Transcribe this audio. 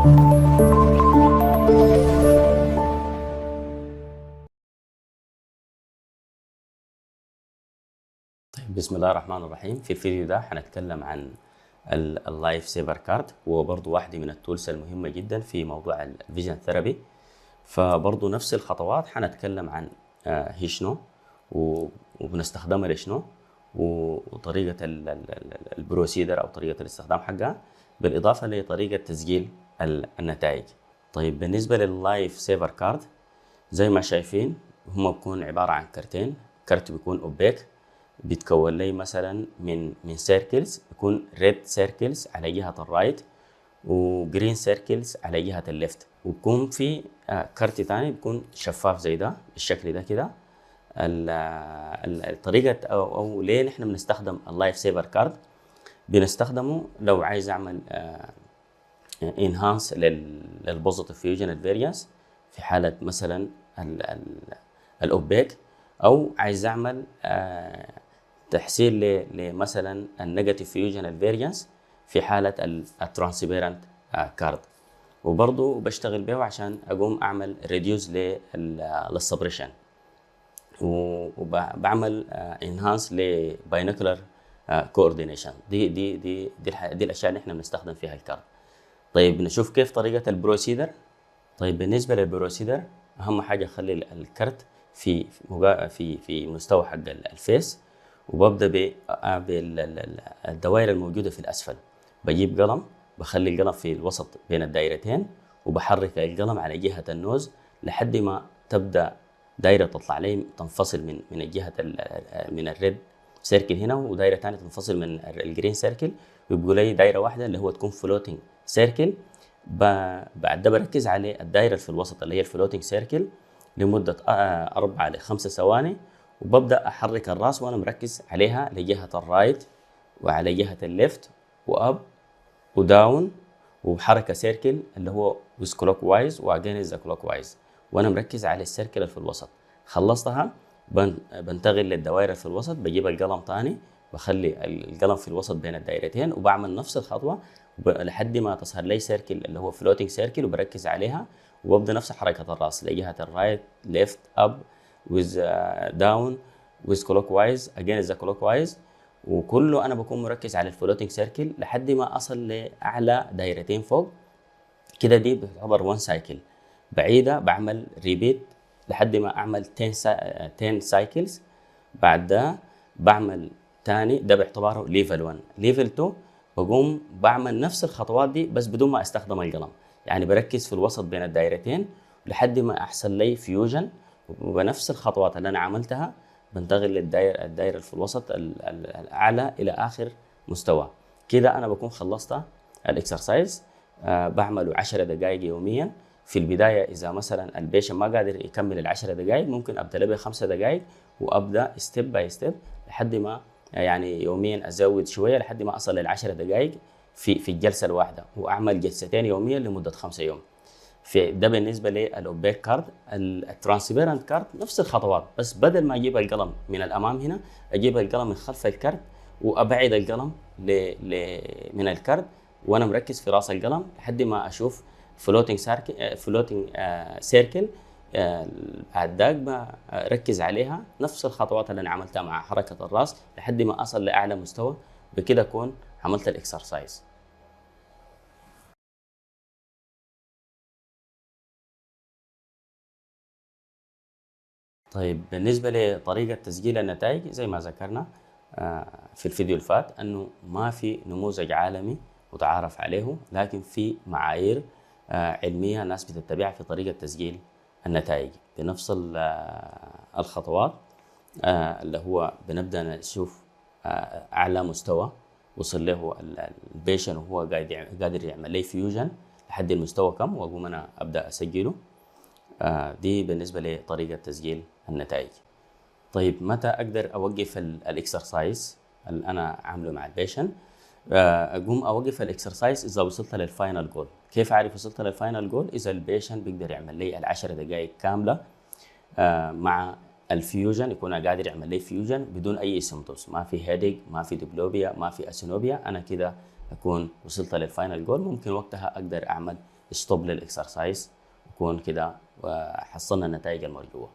بسم الله الرحمن الرحيم. في الفيديو ده حنتكلم عن اللايف سيفر كارد، وهو برضو واحدة من التولز المهمة جدا في موضوع الفيجن ثيرابي. فبرضو نفس الخطوات حنتكلم عن هي شنو وبنستخدمها لشنو، وطريقة البروسيدر أو طريقة الاستخدام حقها، بالإضافة لطريقة تسجيل النتائج. طيب بالنسبة لللايف سيفر كارد زي ما شايفين هم بيكون عبارة عن كارتين. كارت بيكون اوبيك، بيتكون لي مثلا من سيركلز، بيكون ريد سيركلز على جهة الرايت وجرين سيركلز على جهة الليفت، وبيكون في كارت تاني بيكون شفاف زي ده بالشكل ده كده. الطريقة أو ليه نحن بنستخدم اللايف سيفر كارد؟ بنستخدمه لو عايز أعمل انهانس للبوزيتيف فيوجن فاريانس في حالة مثلا الاوبيك، او عايز اعمل تحسين لمثلا النيجاتيف فيوجن فاريانس في حالة الترانسبيرنت كارد. وبرضه بشتغل به عشان اقوم اعمل ريديوز للسبريشن، وبعمل انهانس لباينوكولار كوردينيشن. دي الاشياء اللي احنا بنستخدم فيها الكارد. طيب نشوف كيف طريقة البروسيدر. طيب بالنسبة للبروسيدر أهم حاجة أخلي الكرت في مستوى حق الفيس، وببدأ بالدوائر الموجودة في الأسفل. بجيب قلم، بخلي القلم في الوسط بين الدائرتين، وبحرك القلم على جهة النوز لحد ما تبدأ دائرة تطلع لي تنفصل من الجهة من الريد سيركل هنا، ودائرة ثانية تنفصل من الجرين سيركل، ويبقوا لي دائرة واحدة اللي هو تكون فلوتنج سيركل. بعد ده بركز على الدائرة اللي في الوسط اللي هي الفلوتنج سيركل لمدة 4 ل 5 ثواني، وببدأ أحرك الراس وأنا مركز عليها لجهة الرايت وعلى جهة الليفت وأب وداون، وبحركة سيركل اللي هو with clockwise وأجينست ذا clockwise، وأنا مركز على السيركل اللي في الوسط. خلصتها بنتقل للدوائر في الوسط، بجيب القلم تاني، بخلي القلم في الوسط بين الدائرتين، وبعمل نفس الخطوة لحد ما تظهر لي سيركل اللي هو فلوتنج سيركل، وبركز عليها، وببدا نفس حركه الراس لجهه الرايت ليفت اب ويز داون ويز كلوك وايز اجينست ذا كلوك وايز، وكله انا بكون مركز على الفلوتنج سيركل لحد ما اصل لاعلى دايرتين فوق كده. دي بتعتبر 1 سايكل. بعيده بعمل ريبيت لحد ما اعمل 10 سايكلز. بعد ده بعمل تاني، ده باعتباره ليفل 1. ليفل 2 بقوم بعمل نفس الخطوات دي بس بدون ما استخدم القلم، يعني بركز في الوسط بين الدائرتين لحد ما احصل لي فيوجن، وبنفس الخطوات اللي انا عملتها بنتقل الدائره في الوسط الاعلى الى اخر مستوى. كده انا بكون خلصت الاكسرسايز. بعمله 10 دقائق يوميا. في البدايه اذا مثلا البيشن ما قادر يكمل ال10 دقائق ممكن ابدا له ب5 دقائق، وابدا ستيب باي ستيب لحد ما يعني يوميا ازود شويه لحد ما اصل ل10 دقائق في الجلسه الواحده، واعمل جلستين يوميا لمده 5 يوم. في ده بالنسبه للاوبيك كارد. الترانسبيرنت كارد نفس الخطوات، بس بدل ما اجيب القلم من الامام هنا اجيب القلم من خلف الكارد، وابعد القلم من الكارد وانا مركز في راس القلم لحد ما اشوف فلوتنج سيركل. بعد ذاك بركز عليها نفس الخطوات اللي انا عملتها مع حركه الراس لحد ما اصل لاعلى مستوى. بكده اكون عملت الاكسرسايز. طيب بالنسبه لطريقه تسجيل النتائج زي ما ذكرنا في الفيديو اللي فات انه ما في نموذج عالمي متعارف عليه، لكن في معايير علميه ناس بتتبعها في طريقه تسجيل النتائج بنفس الخطوات. اللي هو بنبدا نشوف اعلى مستوى وصل له البيشن وهو قادر يعمل لي فيوجن لحد المستوى كم، واقوم انا ابدا اسجله. دي بالنسبه لطريقه تسجيل النتائج. طيب متى اقدر اوقف الاكسرسايز اللي انا عامله مع البيشن؟ اقوم اوقف الاكسرسايز اذا وصلت للفاينل جول. كيف اعرف وصلت للفاينل جول؟ اذا البيشن بيقدر يعمل لي ال10 دقائق كامله مع الفيوجن، يكون قادر يعمل لي فيوجن بدون اي سيمبتومز، ما في هيديك، ما في ديبلوبيا، ما في اسينوبيا، انا كده اكون وصلت للفاينل جول. ممكن وقتها اقدر اعمل ستوب للاكسرسايز، يكون كده حصلنا النتائج المرجوه.